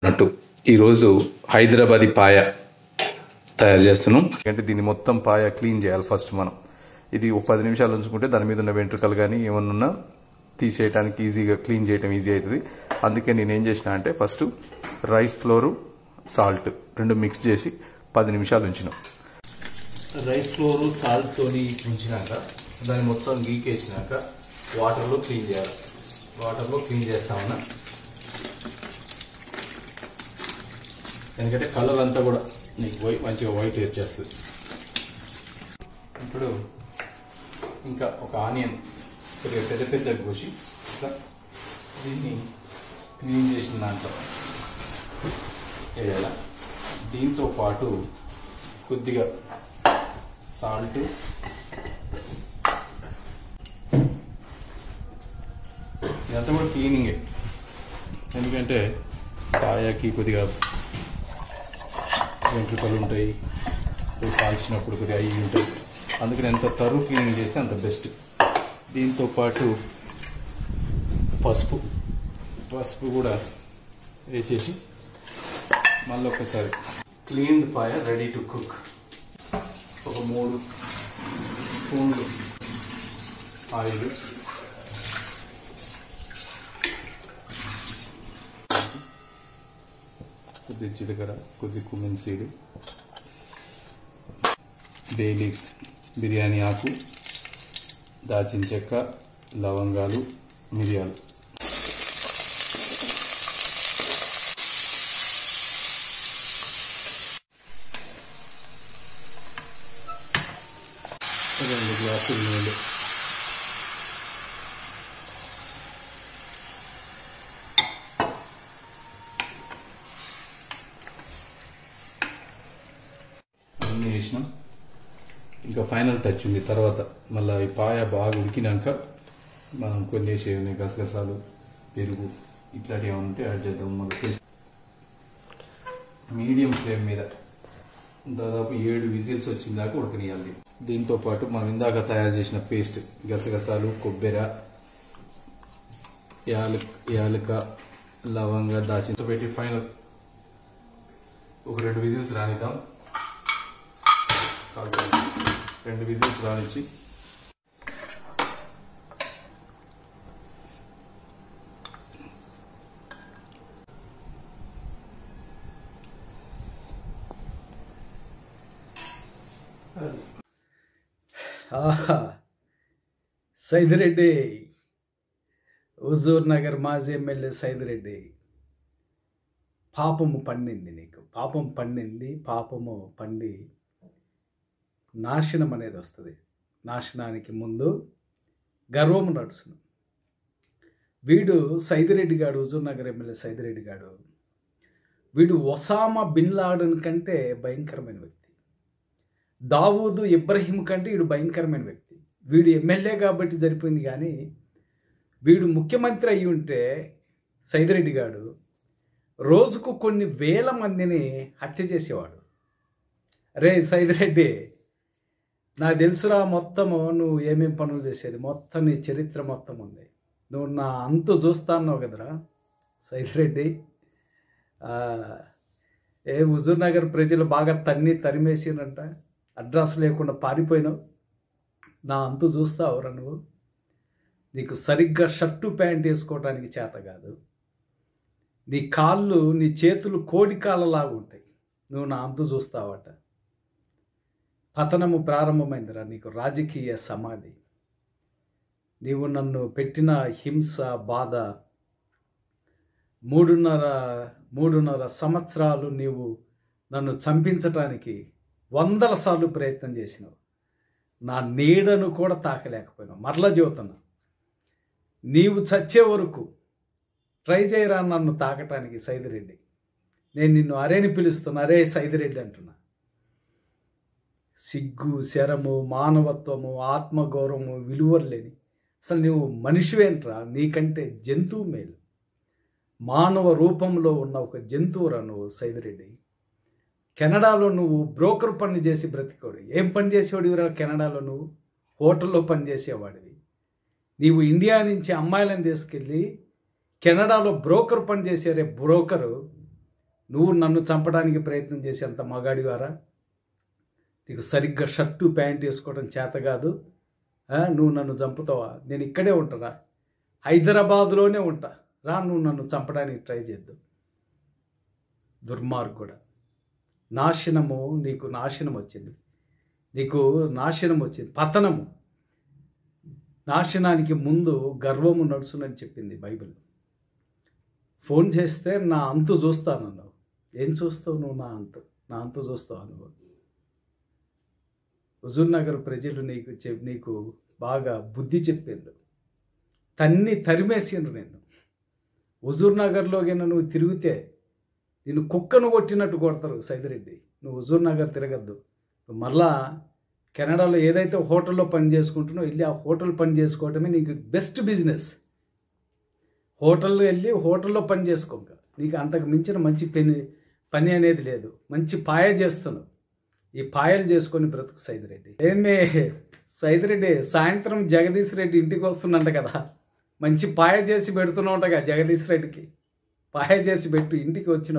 అన్నట్టు ఈరోజు హైదరాబాదీ పాయ తయారు చేస్తున్నాం. అంటే దీన్ని మొత్తం పాయ క్లీన్ చేయాలి. ఫస్ట్ మనం ఇది ఒక 10 నిమిషాలు ఉంచుకుంటే దాని మీద ఉన్న వెంట్రుకలు కానీ ఏమన్నా తీసేయడానికి ఈజీగా క్లీన్ చేయడం ఈజీ అవుతుంది. అందుకే నేను ఏం చేసిన అంటే ఫస్ట్ రైస్ ఫ్లోరు సాల్ట్ రెండు మిక్స్ చేసి 10 నిమిషాలు ఉంచినాం. రైస్ ఫ్లోరు సాల్ట్తో ఉంచినాక దాన్ని మొత్తం గీకేసినాక వాటర్లో క్లీన్ చేయాలి. వాటర్లో క్లీన్ చేస్తామన్నా ఎందుకంటే కలర్ అంతా కూడా నీకు మంచిగా వైట్ వచ్చేస్తుంది. ఇప్పుడు ఇంకా ఒక ఆనియన్ కొద్దిగా పెద్ద కోసి ఇట్లా దీన్ని క్లీన్ చేసిన దాంట్లో వేయాలి. దీంతో పాటు కొద్దిగా సాల్ట్, ఇదంతా కూడా క్లీనింగే. ఎందుకంటే పాయాకి కొద్దిగా వెంట్రుకలు ఉంటాయి, కాల్చినప్పుడు కొద్దిగా అవి ఉంటాయి. అందుకని ఎంత తరువు క్లీనింగ్ చేస్తే అంత బెస్ట్. దీంతో పాటు పసుపు కూడా వేసేసి మళ్ళీ ఒకసారి cleaned paya ready to cook. ఒక 3 స్పూన్లు ఆయిల్, కొద్ది జీలకర్ర, కొద్ది cumin seed, bay leaves, biryani ఆకు, దాల్చిన చెక్క, లవంగాలు, మిరియాలు. రెండు గ్లాసులు నీళ్ళు. అన్నీ వేసినాం. ఇంకా ఫైనల్ టచ్ ఉంది. తర్వాత మళ్ళీ ఈ పాయ బాగా ఉడికినాక మనం కొన్ని వేసేవి గసగసాలు, పెరుగు ఇట్లాంటివి ఏమైనా ఉంటే యాడ్ చేద్దాం. మళ్ళీ టేస్ట్ మీడియం ఫ్లేమ్ మీద దాదాపు 7 విజిల్స్ వచ్చిందాక ఉడకనియాలి. దీంతో పాటు మనం ఇందాక తయారు చేసిన పేస్ట్ గసగసాలు, కొబ్బెర, యాలక, లవంగ, దాల్చిన పెట్టి ఫైనల్ ఒక 2 విజిల్స్ రానిద్దాం. 2 విజిల్స్ రానిచ్చి సైదిరెడ్డి, హుజూర్ నగర్ మాజీ ఎమ్మెల్యే సైదిరెడ్డి, పాపము పండింది నీకు. పాపం పండింది. పాపము పండి నాశనం అనేది వస్తుంది. నాశనానికి ముందు గర్వము నడుచును. వీడు సైదిరెడ్డి గాడు, హుజూర్ నగర్ ఎమ్మెల్యే సైదిరెడ్డి గాడు, వీడు ఒసామా బిన్ లాడెన్ కంటే భయంకరమైన వ్యక్తి. దావూద్ ఇబ్రహీం కంటే వీడు భయంకరమైన వ్యక్తి. వీడు ఎమ్మెల్యే కాబట్టి సరిపోయింది, కానీ వీడు ముఖ్యమంత్రి అయ్యి ఉంటే సైదిరెడ్డి గాడు రోజుకు కొన్ని వేల మందిని హత్య చేసేవాడు. రే సైదిరెడ్డి, నాకు తెలుసురా మొత్తము నువ్వు ఏమేం పనులు చేసేది, మొత్తం నీ చరిత్ర మొత్తం ఉంది. నువ్వు నా అంతు చూస్తా అన్నావు కదరా సైదిరెడ్డి. హుజూర్ నగర్ ప్రజలు బాగా తరిమేసిరంట, అడ్రస్ లేకుండా పారిపోయినావు. నా అంతు చూస్తావురా నువ్వు. నీకు సరిగ్గా షర్టు ప్యాంట్ వేసుకోవడానికి చేత కాదు. నీ కాళ్ళు, నీ చేతులు కోడి కాళ్ళలాగా ఉంటాయి. నువ్వు నా అంతు చూస్తావట. పతనము ప్రారంభమైందిరా నీకు, రాజకీయ సమాధి. నీవు నన్ను పెట్టిన హింస, బాధ, 3.5 సంవత్సరాలు నీవు నన్ను చంపించటానికి 100 సార్లు ప్రయత్నం చేసినావు. నా నీడను కూడా తాకలేకపోయినావు. మరలా చెబుతున్నా, నీవు చచ్చే వరకు ట్రై చేయరా నన్ను తాకటానికి సైదిరెడ్డి. నేను నిన్ను అరేని పిలుస్తున్నా, అరే సైదిరెడ్డి అంటున్నా. సిగ్గు, శరము, మానవత్వము, ఆత్మగౌరవము, విలువలు లేని అసలు నువ్వు మనిషివేంట్రా? నీకంటే జంతువు మేలు. మానవ రూపంలో ఉన్న ఒక జంతువురా నువ్వు సైదిరెడ్డి. కెనడాలో నువ్వు బ్రోకర్ పని చేసి బ్రతికోడు. ఏం పని చేసేవాడివిరా కెనడాలో? నువ్వు హోటల్లో పని చేసేవాడివి. నీవు ఇండియా నుంచి అమ్మాయిలను తీసుకెళ్ళి కెనడాలో బ్రోకర్ పని చేసే బ్రోకరు నువ్వు నన్ను చంపడానికి ప్రయత్నం చేసేంత మగాడివారా? నీకు సరిగ్గా షర్టు ప్యాంట్ వేసుకోవడం చేత కాదు. నువ్వు నన్ను చంపుతావా? నేను ఇక్కడే ఉంటారా, హైదరాబాదులోనే ఉంటా. రా, నువ్వు నన్ను చంపడానికి ట్రై చేద్దాం. దుర్మార్గుడా, నాశనము, నీకు నాశనం వచ్చింది, నీకు నాశనం వచ్చింది, పతనము. నాశనానికి ముందు గర్వము నడుచునని చెప్పింది బైబిల్. ఫోన్ చేస్తే నా అంతు చూస్తానన్నావు. ఏం చూస్తావు నువ్వు? నా అంతు చూస్తావు నువ్వు. హుజూర్ నగర్ ప్రజలు నీకు బాగా బుద్ధి చెప్పిండ్రు, తరిమేసిండ్రు. నేను హుజూర్ నగర్లో కింద నువ్వు తిరిగితే నిన్ను కుక్కను కొట్టినట్టు కొడతారు సైదిరెడ్డి. నువ్వు హుజూర్ నగర్ తిరగద్దు. నువ్వు మళ్ళా కెనడాలో ఏదైతే హోటల్లో పని చేసుకుంటున్నావు, వెళ్ళి ఆ హోటల్ పని చేసుకోవటమే నీకు బెస్ట్ బిజినెస్. హోటల్లో వెళ్ళి హోటల్లో పని చేసుకోక నీకు అంతకు మించిన మంచి పని అనేది లేదు. మంచి పాయ చేస్తున్నావు. ఈ పాయలు చేసుకొని బ్రతుకు సైదిరెడ్డి. ఏమే సైదిరెడ్డి, సాయంత్రం జగదీష్ రెడ్డి ఇంటికి వస్తున్నంట కదా, మంచి పాయ చేసి పెడుతున్నావుంటగా. జగదీష్ రెడ్డికి పాయ చేసి పెట్టు. ఇంటికి వచ్చిన